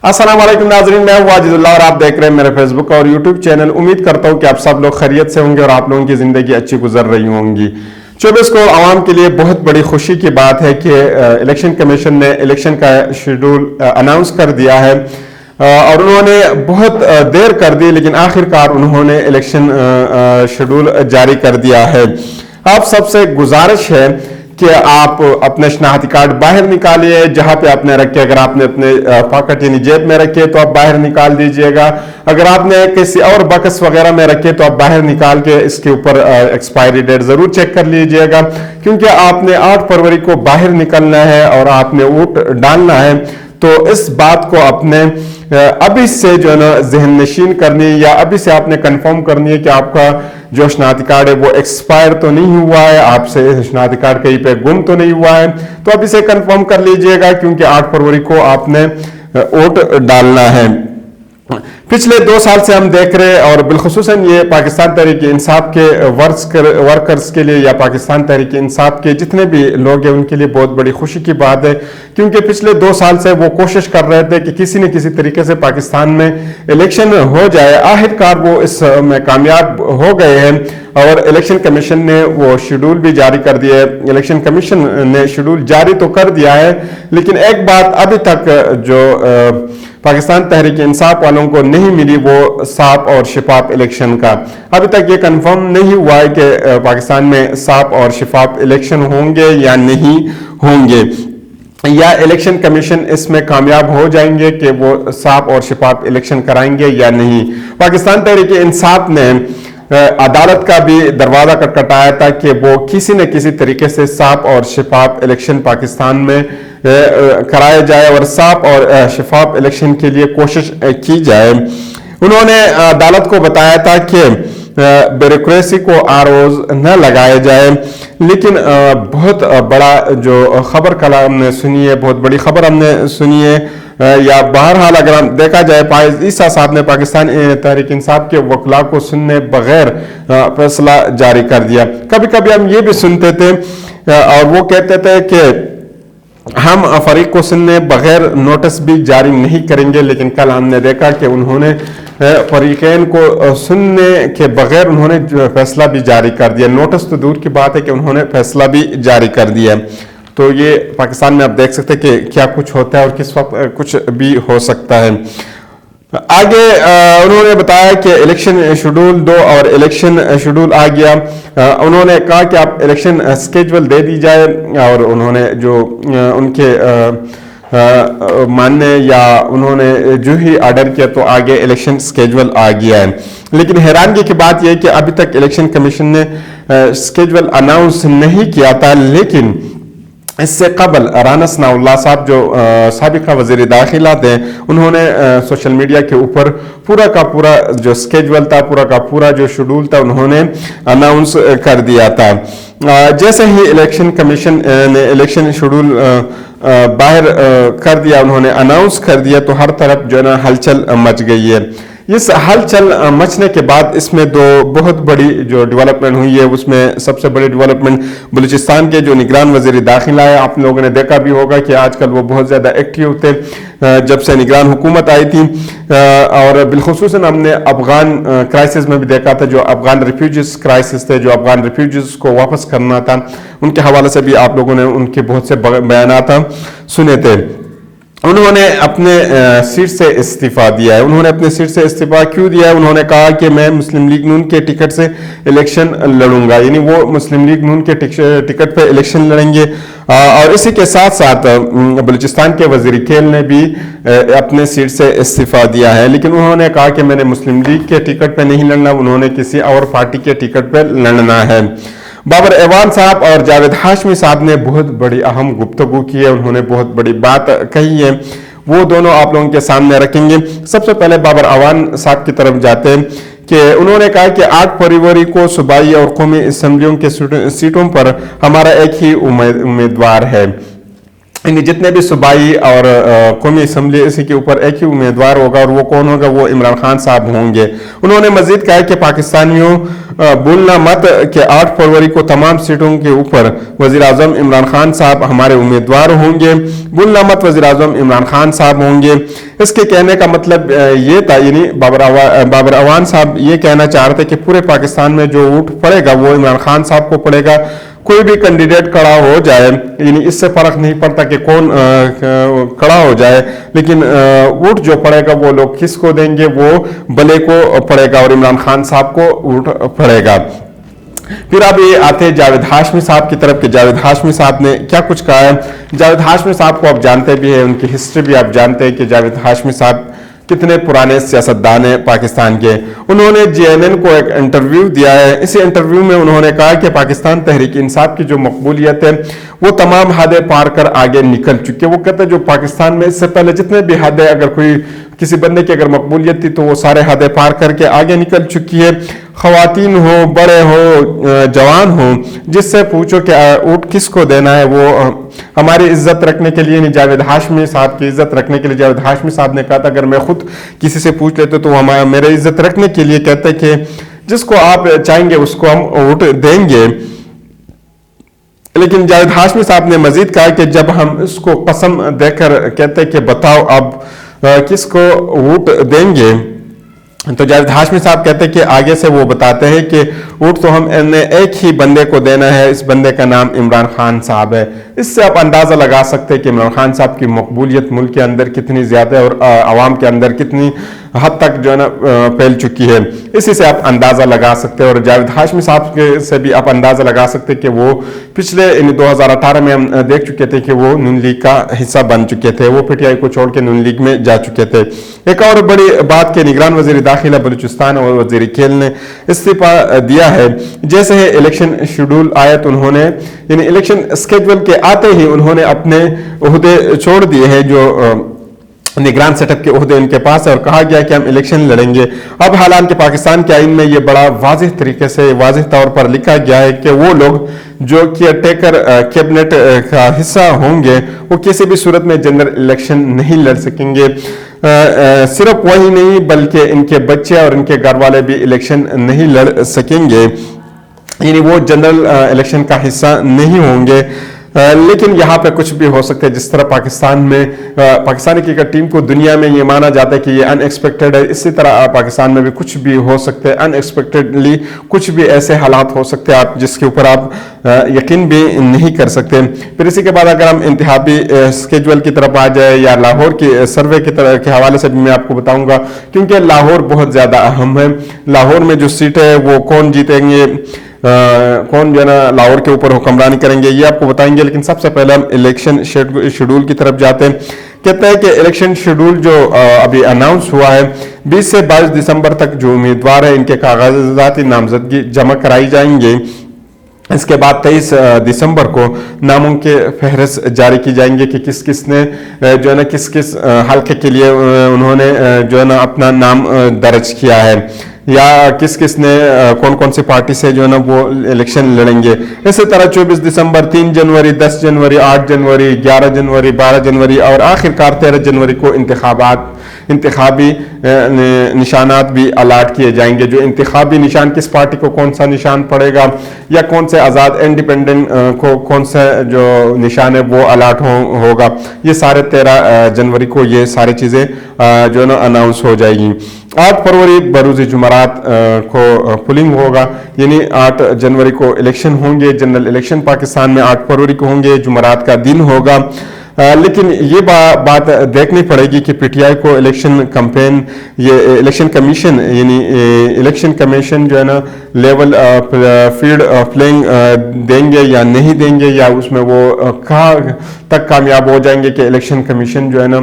अस्सलाम वालेकुम नाज़रीन, मैं हूं वाजिदुल्लाह और आप देख रहे हैं मेरे फेसबुक और यूट्यूब चैनल। उम्मीद करता हूं कि आप सब लोग खैरियत से होंगे और आप लोगों की ज़िंदगी अच्छी गुजर रही होंगी। 24 को आवाम के लिए बहुत बड़ी खुशी की बात है कि इलेक्शन कमीशन ने इलेक्शन का शेड्यूल अनाउंस कर दिया है और उन्होंने बहुत देर कर दी, लेकिन आखिरकार उन्होंने इलेक्शन शेड्यूल जारी कर दिया है। आप सबसे गुजारिश है कि आप अपने शनाख्ती कार्ड बाहर निकालिए, जहां पे आपने रखे, अगर आपने अपने पॉकेट यानी जेब में रखे तो आप बाहर निकाल दीजिएगा, अगर आपने किसी और बक्स वगैरह में रखे तो आप बाहर निकाल के इसके ऊपर एक्सपायरी डेट जरूर चेक कर लीजिएगा, क्योंकि आपने 8 फरवरी को बाहर निकलना है और आपने वोट डालना है। तो इस बात को अपने अभी से जो है ना जहन नशीन करनी है, या अभी से आपने कंफर्म करनी है कि आपका जो शनाख्ती कार्ड है वो एक्सपायर तो नहीं हुआ है, आपसे शनाख्ती कार्ड कहीं पे गुम तो नहीं हुआ है। तो अभी से कंफर्म कर लीजिएगा, क्योंकि 8 फरवरी को आपने वोट डालना है। पिछले 2 साल से हम देख रहे हैं, और बिलखुसूसन ये पाकिस्तान तहरीक-ए-इंसाफ के वर्कर्स के लिए या पाकिस्तान तहरीक-ए-इंसाफ के जितने भी लोग हैं उनके लिए बहुत बड़ी खुशी की बात है, क्योंकि पिछले 2 साल से वो कोशिश कर रहे थे कि किसी न किसी तरीके से पाकिस्तान में इलेक्शन हो जाए। आखिरकार वो इसमें कामयाब हो गए हैं और इलेक्शन कमीशन ने वो शेड्यूल भी जारी कर दिया है। इलेक्शन कमीशन ने शेड्यूल जारी तो कर दिया है, लेकिन एक बात अभी तक जो पाकिस्तान तहरीक इंसाफ वालों को नहीं मिली, वो साफ और शिफाफ इलेक्शन का। अभी तक ये कंफर्म नहीं हुआ है कि पाकिस्तान में साफ और शिफाफ इलेक्शन होंगे या नहीं होंगे, या इलेक्शन कमीशन इसमें कामयाब हो जाएंगे कि वो साफ और शिफाफ इलेक्शन कराएंगे या नहीं। पाकिस्तान तहरीक इंसाफ ने अदालत का भी दरवाजा खटखटाया था कि वो किसी न किसी तरीके से साफ और शिफाफ इलेक्शन पाकिस्तान में कराया जाए और साफ और शिफाफ इलेक्शन के लिए कोशिश की जाए। उन्होंने अदालत को बताया था कि ब्यूरोक्रेसी को आरोज न लगाया जाए, लेकिन बहुत बड़ा जो खबर कल हमने सुनी है, बहुत बड़ी खबर हमने सुनी है, या बहरहाल अगर हम देखा जाए, फाइज ईसा साहब ने पाकिस्तान तहरीक इंसाफ के वकला को सुनने बगैर फैसला जारी कर दिया। कभी कभी हम ये भी सुनते थे और वो कहते थे कि हम फरीक को सुनने बगैर नोटिस भी जारी नहीं करेंगे, लेकिन कल हमने देखा कि उन्होंने फरीकैन को सुनने के बगैर उन्होंने फैसला भी जारी कर दिया। नोटिस तो दूर की बात है कि उन्होंने फैसला भी जारी कर दिया। तो ये पाकिस्तान में आप देख सकते हैं कि क्या कुछ होता है और किस वक्त कुछ भी हो सकता है। आगे उन्होंने बताया कि इलेक्शन शेड्यूल 2 और इलेक्शन शेड्यूल आ गया। उन्होंने कहा कि आप इलेक्शन स्केड्यूल दे दी जाए, और उन्होंने जो उनके मानने या उन्होंने जो ही ऑर्डर किया तो आगे इलेक्शन स्केड्यूल आ गया है। लेकिन हैरानगी की बात यह है कि अभी तक इलेक्शन कमीशन ने स्केड्यूल अनाउंस नहीं किया था, लेकिन इससे कबल राना सनाउल्लाह साहब जो साबिका वज़ीर दाखिला थे, उन्होंने सोशल मीडिया के ऊपर पूरा का पूरा जो स्केड्यूल था, पूरा का पूरा जो शेड्यूल था, उन्होंने अनाउंस कर दिया था। जैसे ही इलेक्शन कमीशन ने इलेक्शन शेड्यूल बाहर कर दिया, उन्होंने अनाउंस कर दिया, तो हर तरफ जो है ना हलचल मच गई है। इस हलचल मचने के बाद इसमें 2 बहुत बड़ी जो डेवलपमेंट हुई है, उसमें सबसे बड़ी डेवलपमेंट बलूचिस्तान के जो निगरान वज़ीर दाखिला है, आप लोगों ने देखा भी होगा कि आजकल वो बहुत ज़्यादा एक्टिव थे जब से निगरान हुकूमत आई थी। और बिलखुसूसन हमने अफगान क्राइसिस में भी देखा था, जो अफगान रिफ्यूजीज क्राइसिस थे, जो अफगान रिफ्यूजीज को वापस करना था, उनके हवाले से भी आप लोगों ने उनके बहुत से बयान सुने थे। उन्होंने अपने सीट से इस्तीफा दिया है। उन्होंने अपने सीट से इस्तीफा क्यों दिया है? उन्होंने कहा कि मैं मुस्लिम लीग नून के टिकट से इलेक्शन लड़ूंगा, यानी वो मुस्लिम लीग नून के टिकट पे इलेक्शन लड़ेंगे। और इसी के साथ साथ बलूचिस्तान के वज़ीर खेल ने भी अपने सीट से इस्तीफा दिया है, लेकिन उन्होंने कहा कि मैंने मुस्लिम लीग के टिकट पे नहीं लड़ना, उन्होंने किसी और पार्टी के टिकट पे लड़ना है। बाबर एवान साहब और जावेद हाशमी साहब ने बहुत बड़ी अहम गुफ्तगू की है, उन्होंने बहुत बड़ी बात कही है, वो दोनों आप लोगों के सामने रखेंगे। सबसे पहले बाबर एवान साहब की तरफ जाते हैं कि उन्होंने कहा कि 8 फरवरी को सूबाई और कौमी असम्बलियों के सीटों पर हमारा एक ही उम्मीदवार है। जितने भी सूबाई और कौमी असम्बली इसी के ऊपर एक ही उम्मीदवार होगा और वो कौन होगा, वो इमरान खान साहब होंगे। उन्होंने मजीद कहा कि पाकिस्तानियों भूलना मत कि 8 फरवरी को तमाम सीटों के ऊपर वज़ीर आज़म इमरान खान साहब हमारे उम्मीदवार होंगे। भूलना मत वज़ीर आज़म इमरान खान साहब होंगे। इसके कहने का मतलब ये था, यानी बाबर अवान साहब ये कहना चाह रहे थे कि पूरे पाकिस्तान में जो वोट पड़ेगा वो इमरान खान साहब को पड़ेगा। कोई भी कैंडिडेट खड़ा हो जाए, यानी इससे फर्क नहीं पड़ता कि कौन खड़ा हो जाए, लेकिन वोट जो पड़ेगा वो लोग किसको देंगे, वो भले को पड़ेगा और इमरान खान साहब को वोट पड़ेगा। फिर अब ये आते हैं जावेद हाशमी साहब की तरफ कि जावेद हाशमी साहब ने क्या कुछ कहा है। जावेद हाशमी साहब को आप जानते भी हैं, उनकी हिस्ट्री भी आप जानते हैं कि जावेद हाशमी साहब कितने पुराने सियासतदान हैं पाकिस्तान के। उन्होंने JNN को एक इंटरव्यू दिया है। इसी इंटरव्यू में उन्होंने कहा कि पाकिस्तान तहरीक इंसाफ की जो मकबूलियत है वो तमाम हदें पार कर आगे निकल चुकी है। वो कहते हैं जो पाकिस्तान में इससे पहले जितने भी हदें, अगर कोई किसी बंदे की अगर मकबूलियत थी तो वो सारे हदें पार करके आगे निकल चुकी है। खवातीन हो, बड़े हो, जवान हो, जिससे पूछो कि वोट किसको देना है, वो हमारी इज्जत रखने के लिए, जावेद हाशमी साहब की इज्जत रखने के लिए जावेद हाशमी साहब ने कहा था अगर मैं खुद किसी से पूछ लेते तो हमारे मेरे इज्जत रखने के लिए कहते कि जिसको आप चाहेंगे उसको हम वोट देंगे। लेकिन जावेद हाशमी साहब ने मजीद कहा कि जब हम इसको कसम देकर कहते कि बताओ अब किसको वोट देंगे, तो जावेद हाशमी साहब कहते हैं कि आगे से वो बताते हैं कि वोट तो हम एक ही बंदे को देना है, इस बंदे का नाम इमरान खान साहब है। इससे आप अंदाज़ा लगा सकते हैं कि इमरान खान साहब की मकबूलियत मुल्क के अंदर कितनी ज़्यादा है और आवाम के अंदर कितनी हद तक जो है ना फैल चुकी है। इसी से आप अंदाज़ा लगा सकते हैं। और जावेद हाशमी साहब के से भी आप अंदाज़ा लगा सकते हैं कि वो पिछले 2018 में हम देख चुके थे कि वो नून लीग का हिस्सा बन चुके थे, वो PTI को छोड़ के नून लीग में जा चुके थे। एक और बड़ी बात के निगरान वज़ीर दाखिला बलूचिस्तान और वज़ीर खेल ने इस्तीफा दिया है। जैसे ही इलेक्शन शेड्यूल आया तो उन्होंने, यानी इलेक्शन स्केड्यूल के आते ही उन्होंने अपने ओहदे छोड़ दिए हैं, जो निगरान सेटअप के ओहदे उनके पास है, और कहा गया कि हम इलेक्शन लड़ेंगे। अब हालांकि पाकिस्तान के आइन में ये बड़ा वाज़ेह तरीके से, वाज़ेह तौर पर लिखा गया है कि वो लोग जो केयर टेकर कैबिनेट का हिस्सा होंगे वो किसी भी सूरत में जनरल इलेक्शन नहीं लड़ सकेंगे। सिर्फ वही नहीं बल्कि इनके बच्चे और इनके घर वाले भी इलेक्शन नहीं लड़ सकेंगे, यानी वो जनरल इलेक्शन का हिस्सा नहीं होंगे। लेकिन यहाँ पे कुछ भी हो सकता है। जिस तरह पाकिस्तान में पाकिस्तानी क्रिकेट टीम को दुनिया में ये माना जाता है कि ये अनएक्सपेक्टेड है, इसी तरह पाकिस्तान में भी कुछ भी हो सकते हैं। अनएक्सपेक्टेडली कुछ भी ऐसे हालात हो सकते हैं आप जिसके ऊपर आप यकीन भी नहीं कर सकते। फिर इसी के बाद अगर हम इंतखाबी स्केड्यूल की तरफ आ जाए या लाहौर की सर्वे की तरह के हवाले से भी मैं आपको बताऊंगा, क्योंकि लाहौर बहुत ज़्यादा अहम है। लाहौर में जो सीट है वो कौन जीतेंगे, कौन जो है ना लाहौर के ऊपर हुक्मरानी करेंगे, ये आपको बताएंगे। लेकिन सबसे पहले हम इलेक्शन शेड्यूल की तरफ जाते हैं। कहते हैं कि इलेक्शन शेड्यूल जो अभी अनाउंस हुआ है, 20 से 22 दिसंबर तक जो उम्मीदवार है इनके कागजाती नामजदगी जमा कराई जाएंगे। इसके बाद 23 दिसंबर को नामों के फहरिस्त जारी की जाएंगे कि किस किस ने जो है ना किस किस हल्के के लिए उन्होंने जो है ना अपना नाम दर्ज किया है, या किस किस ने कौन कौन सी पार्टी से जो है ना वो इलेक्शन लड़ेंगे। इसी तरह 24 दिसंबर, 3 जनवरी, 10 जनवरी, 8 जनवरी, 11 जनवरी, 12 जनवरी और आखिरकार 13 जनवरी को इंतखाबी निशानात भी अलाट किए जाएंगे। जो इंतखाबी निशान, किस पार्टी को कौन सा निशान पड़ेगा या कौन से आज़ाद इंडिपेंडेंट को कौन सा जो निशान है वो अलाट होगा, ये सारे 13 जनवरी को ये सारी चीज़ें जो है ना अनाउंस हो जाएगी। 8 फरवरी बरूज़ जुमरात को पुलिंग होगा, यानी 8 जनवरी को इलेक्शन होंगे। जनरल इलेक्शन पाकिस्तान में 8 फरवरी को होंगे, जुमरात का दिन होगा। लेकिन ये बात देखनी पड़ेगी कि PTI को इलेक्शन कैंपेन, ये इलेक्शन कमीशन, यानी इलेक्शन कमीशन जो है ना लेवल फील्ड प्लेइंग देंगे या नहीं देंगे, या उसमें वो कहाँ तक कामयाब हो जाएंगे कि इलेक्शन कमीशन जो है ना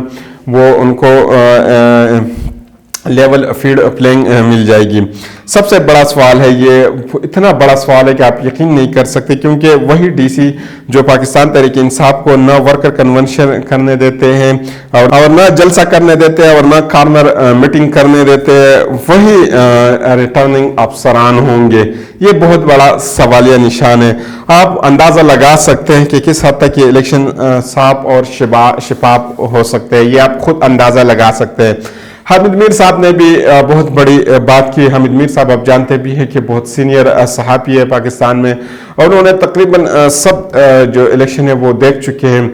वो उनको लेवल फील्ड प्लेइंग मिल जाएगी। सबसे बड़ा सवाल है ये, इतना बड़ा सवाल है कि आप यकीन नहीं कर सकते, क्योंकि वही डीसी जो पाकिस्तान तहरीक इंसाफ को न वर्कर कन्वेंशन करने देते हैं और न जलसा करने देते हैं और न कॉर्नर मीटिंग करने देते हैं, वही रिटर्निंग अफसरान होंगे। ये बहुत बड़ा सवालिया निशान है। आप अंदाज़ा लगा सकते हैं कि किस हद तक ये इलेक्शन साफ और शफाफ हो सकते हैं, ये आप खुद अंदाज़ा लगा सकते हैं। हामिद मीर साहब ने भी बहुत बड़ी बात की। हामिद मीर साहब आप जानते भी हैं कि बहुत सीनियर सहाफ़ी है पाकिस्तान में, और उन्होंने तकरीबन सब जो इलेक्शन है वो देख चुके हैं,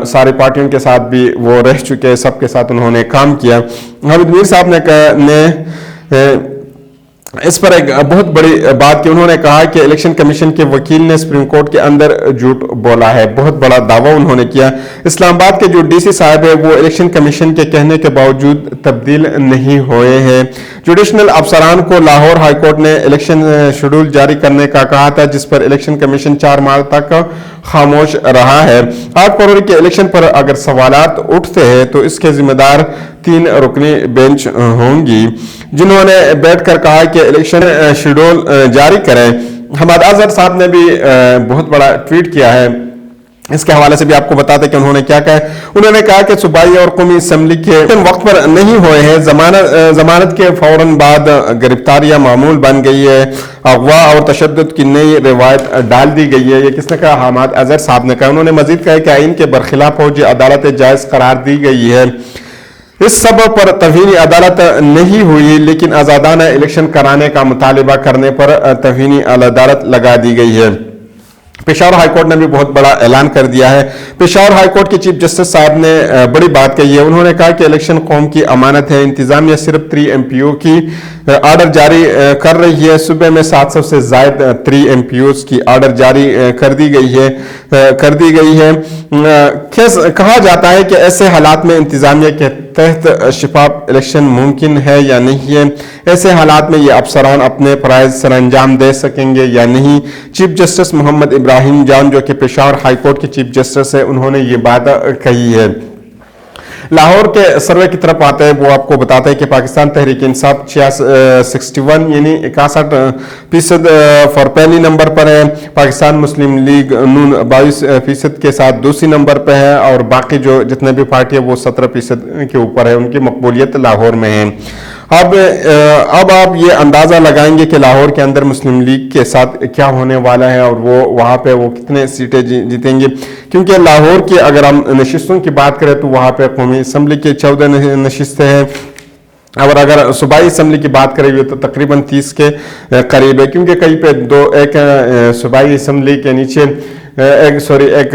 सारी पार्टियों के साथ भी वो रह चुके हैं, सबके साथ उन्होंने काम किया। हामिद मीर साहब ने इस पर एक बहुत बड़ी बात की। उन्होंने कहा कि इलेक्शन कमीशन के वकील ने सुप्रीम कोर्ट के अंदर झूठ बोला है। बहुत बड़ा दावा उन्होंने किया। इस्लामाबाद के जो डीसी साहब है वो इलेक्शन कमीशन के कहने के बावजूद तब्दील नहीं हुए हैं। जुडिशनल अफसरान को लाहौर हाईकोर्ट ने इलेक्शन शेड्यूल जारी करने का कहा था, जिस पर इलेक्शन कमीशन 4 माह तक खामोश रहा है। 8 फरवरी के इलेक्शन पर अगर सवालात उठते हैं तो इसके जिम्मेदार 3 रुकनी बेंच होंगी, जिन्होंने बैठकर कहा कि इलेक्शन शेड्यूल जारी करें। हमाद अजहर साहब ने भी बहुत बड़ा ट्वीट किया है, इसके हवाले से भी आपको बताते हैं कि उन्होंने क्या कहा। उन्होंने कहा कि सूबाई और कौमी असम्बली के वक्त पर नहीं हुए हैं। जमानत के फौरन बाद गिरफ्तारियां मामूल बन गई है। अगवा और तशद्दुद की नई रिवायत डाल दी गई है। ये किसने कहा? हमाद अजहर साहब ने कहा। उन्होंने मजीद कहा कि आइन के बरखिलाफ फौजी अदालत जायज करार दी गई है। इस सबब पर तवीनी अदालत नहीं हुई, लेकिन आज़ादाना इलेक्शन कराने का मुतालिबा करने पर तवीनी अदालत लगा दी गई है। पेशावर हाईकोर्ट ने भी बहुत बड़ा ऐलान कर दिया है। पेशावर हाईकोर्ट के चीफ जस्टिस साहब ने बड़ी बात कही है। उन्होंने कहा कि इलेक्शन कौम की अमानत है। इंतजामिया सिर्फ 3 MPO की ऑर्डर जारी कर रही है। सूबे में 700 से ज्यादा 3 MPOs की ऑर्डर जारी कर दी गई है। कहा जाता है कि ऐसे हालात में इंतजामिया के तहत शफाफ इलेक्शन मुमकिन है या नहीं है। ऐसे हालात में ये अफसरान अपने फराइज सर अंजाम दे सकेंगे या नहीं। चीफ जस्टिस मोहम्मद इब्राहिम जान, जो कि पेशावर हाईकोर्ट के चीफ जस्टिस है, उन्होंने ये बात कही है। लाहौर के सर्वे की तरफ आते हैं, वो आपको बताते हैं कि पाकिस्तान तहरीक इंसाफ 61 यानी 61% फॉर पहली नंबर पर है। पाकिस्तान मुस्लिम लीग नून 22% के साथ दूसरी नंबर पर है, और बाकी जो जितने भी पार्टी है वो 17% के ऊपर है। उनकी मकबूलियत लाहौर में है। अब आप ये अंदाज़ा लगाएंगे कि लाहौर के अंदर मुस्लिम लीग के साथ क्या होने वाला है, और वो वहाँ पे वो कितने सीटें जीतेंगे। क्योंकि लाहौर की अगर हम नशिस्तों की बात करें तो वहाँ पे कौमी असम्बली के 14 नशिस्तें हैं, और अगर सूबाई असम्बली की बात करेंगे तो तकरीबन 30 के करीब है। क्योंकि कहीं पे एक सूबाई असम्बली के नीचे एक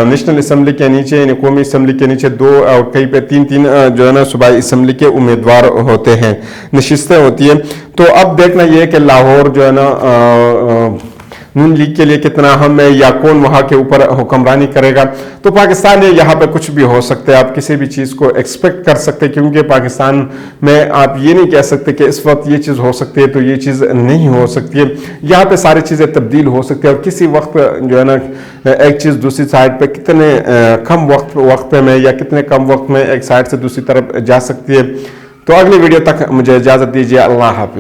नेशनल असम्बली के नीचे यानी कौमी असम्बली के नीचे 2 और कहीं पे 3 जो है ना सूबाई असम्बली के उम्मीदवार होते हैं, नशिस्तें होती हैं। तो अब देखना ये है कि लाहौर जो है ना नून लीग के लिए कितना अहम है, या कौन वहाँ के ऊपर हुक्मरानी करेगा। तो पाकिस्तान में यहाँ पे कुछ भी हो सकता है, आप किसी भी चीज़ को एक्सपेक्ट कर सकते हैं। क्योंकि पाकिस्तान में आप ये नहीं कह सकते कि इस वक्त ये चीज़ हो सकती है तो ये चीज़ नहीं हो सकती है। यहाँ पे सारी चीज़ें तब्दील हो सकती है, और किसी वक्त जो है ना एक चीज़ दूसरी साइड पे कितने कम वक्त में या कितने कम वक्त में एक साइड से दूसरी तरफ जा सकती है। तो अगली वीडियो तक मुझे इजाज़त दीजिए। अल्लाह हाफिज़।